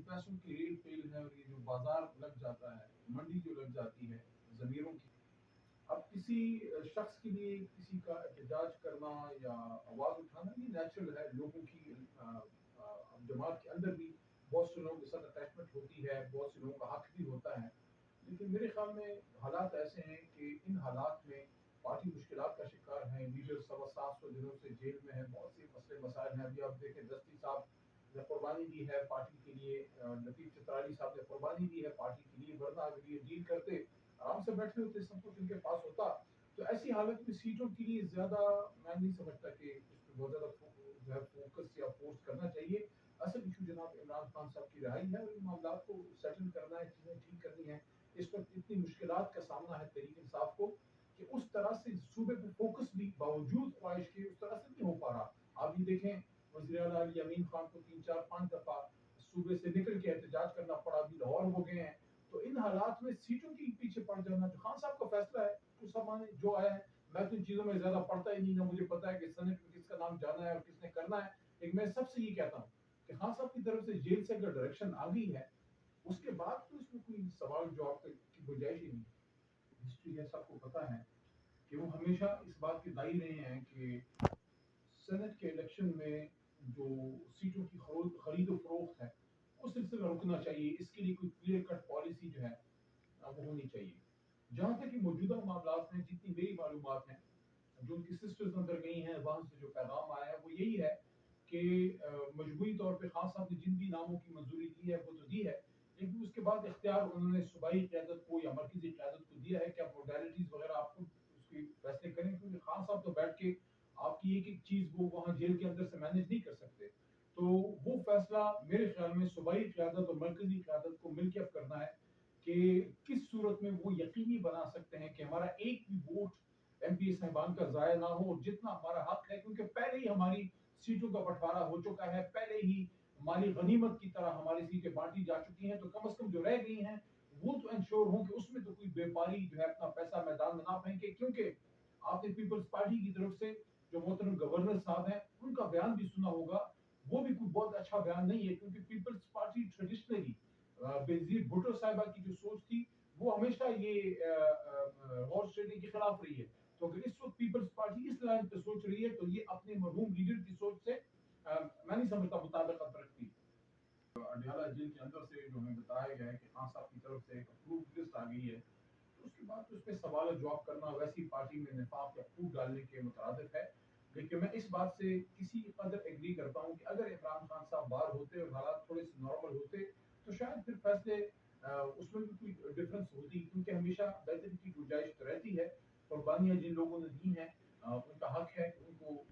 پیسوں کی rail tell ہے اور یہ جو بازار لگ جاتا ہے، منڈی جو لگ جاتی ہے ضمیروں کی، اب کسی شخص کے لیے کسی کا احتجاج کرنا یا آواز اٹھانا یہ نیچرل ہے. لوگوں کی جماعت کے اندر بھی بہت سے لوگوں کے ساتھ اٹیچمنٹ ہوتی ہے، بہت سے لوگوں کا حق بھی ہوتا ہے. لیکن میرے خیال میں حالات ایسے ہیں کہ ان حالات میں پارٹی مشکلات کا شکار ہے. لیڈر 750 دنوں سے جیل میں ہے، بہت سے مسئلے مسائل ہیں. ابھی آپ دیکھیں دستی صاحب نے قربانی دی ہے پارٹی کے لیے، لطیف چترالی صاحب نے قربانی دی ہے پارٹی کے لیے، ورنہ اگر یہ ڈیل کرتے آرام سے بیٹھے ہوتے، سب کچھ ان کے پاس ہوتا. تو ایسی حالت میں سیٹوں کے لیے زیادہ میں نہیں سمجھتا کہ اس پہ بہت زیادہ جو ہے فوکس یا فورس کرنا چاہیے. اصل ایشو جناب عمران خان صاحب کی رہائی ہے اور ان معاملات کو سیٹل کرنا ہے، چیزیں ٹھیک کرنی ہے. اس وقت اتنی مشکلات کا سامنا ہے تحریک انصاف کو کہ اس طرح سے صوبے پہ فوکس بھی باوجود خواہش کے اس طرح سے نہیں ہو پا رہا. آپ یہ دیکھیں وزیر اعلیٰ علی امین خان کو 3 4 5 دفعہ صوبے سے نکل کے احتجاج کرنا پڑا، ابھی لاہور ہو گئے ہیں. تو ان حالات میں سیٹوں کے پیچھے پڑ جانا جو خان صاحب کا فیصلہ ہے تو سامان جو آیا ہے، میں تو ان چیزوں میں زیادہ پڑھتا ہی نہیں، نہ مجھے پتا ہے کہ سینٹ میں کس کا نام جانا ہے اور کس نے کرنا ہے. لیکن میں سب سے یہ کہتا ہوں کہ خان صاحب کی طرف سے جیل سے اگر ڈائریکشن آ گئی ہے اس کے بعد تو اس میں کوئی سوال جواب کی گنجائش ہی نہیں. ہسٹری ہے، سب کو پتا ہے کہ وہ ہمیشہ اس بات کے دائی رہے ہیں کہ سینٹ کے الیکشن میں جو سیٹوں کی خرید و فروخت ہے وہ سلسلہ رکنا چاہیے. اس کے لیے کوئی کلیئر کٹ پالیسی جو ہے وہ ہونی چاہیے. جہاں تک کہ موجودہ معاملات ہیں، جتنی میری معلومات ہیں، جو ان کی سسٹرز اندر گئی ہیں، وہاں سے جو پیغام آیا ہے وہ یہی ہے کہ مجموعی طور پہ خان صاحب نے جن بھی ناموں کی منظوری دی ہے وہ تو دی ہے، لیکن اس کے بعد اختیار انہوں نے صوبائی قیادت کو یا مرکزی قیادت کو دیا ہے کہ آپ موڈیلٹیز وغیرہ آپ کو اس کی فیصلے کریں، کیونکہ خان صاحب تو بیٹھ کے آپ کی ایک ایک چیز وہ وہاں جیل کے اندر سے مینیج نہیں کر سکتے. تو وہ فیصلہ میرے خیال میں صوبائی قیادت اور مرکزی قیادت کو مل کے اب کرنا ہے کہ کس صورت میں وہ یقینی بنا سکتے ہیں کہ ہمارا ایک بھی ووٹ ایم پی صاحبان کا ضائع نہ ہو، اور جتنا ہمارا حق ہے کیونکہ پہلے ہی ہماری سیٹوں کا بٹوارا ہو چکا ہے، پہلے ہی مالی غنیمت کی طرح ہماری سیٹیں بانٹی جا چکی ہیں، تو کم از کم جو رہ گئی ہیں وہ تو انشور ہوں کہ اس میں تو کوئی بیپاری جو ہے اپنا پیسہ میدان میں نہ پھینکے. کیونکہ آپ نے پیپلز پارٹی کی طرف سے جو محترم گورنر صاحب ہیں ان کا بیان بھی سنا ہوگا، وہ بھی کوئی بہت اچھا بیان نہیں ہے. کیونکہ Peoples Party traditionally Benazir Bhutto صاحبہ کی جو سوچ تھی وہ ہمیشہ یہ ہارس ٹریڈنگ کے خلاف رہی ہے. تو اگر اس وقت پیپلز پارٹی اس لائن پہ سوچ رہی ہے تو یہ اپنے مرحوم لیڈر کی سوچ سے میں نہیں سمجھتا مطابقت رکھتی. اڈیالہ جیل کے اندر سے جو ہمیں بتایا گیا ہے کہ خان صاحب کی طرف سے ایک اپرووڈ لسٹ آ گئی ہے، تو اس کے بعد تو اس پہ سوال جواب کرنا ویسی پارٹی میں نفاق یا پھوٹ ڈالنے کے مترادف ہے. لیکن میں اس بات سے کسی قدر ایگری کرتا ہوں کہ اگر عمران خان صاحب باہر ہوتے اور حالات تھوڑے سے نارمل ہوتے تو شاید پھر فیصلے اس میں بھی کوئی ڈفرنس ہوتی، کیونکہ ہمیشہ بہتری کی گنجائش تو رہتی ہے. قربانیاں جن لوگوں نے دی ہیں ان کا حق ہے کہ ان کو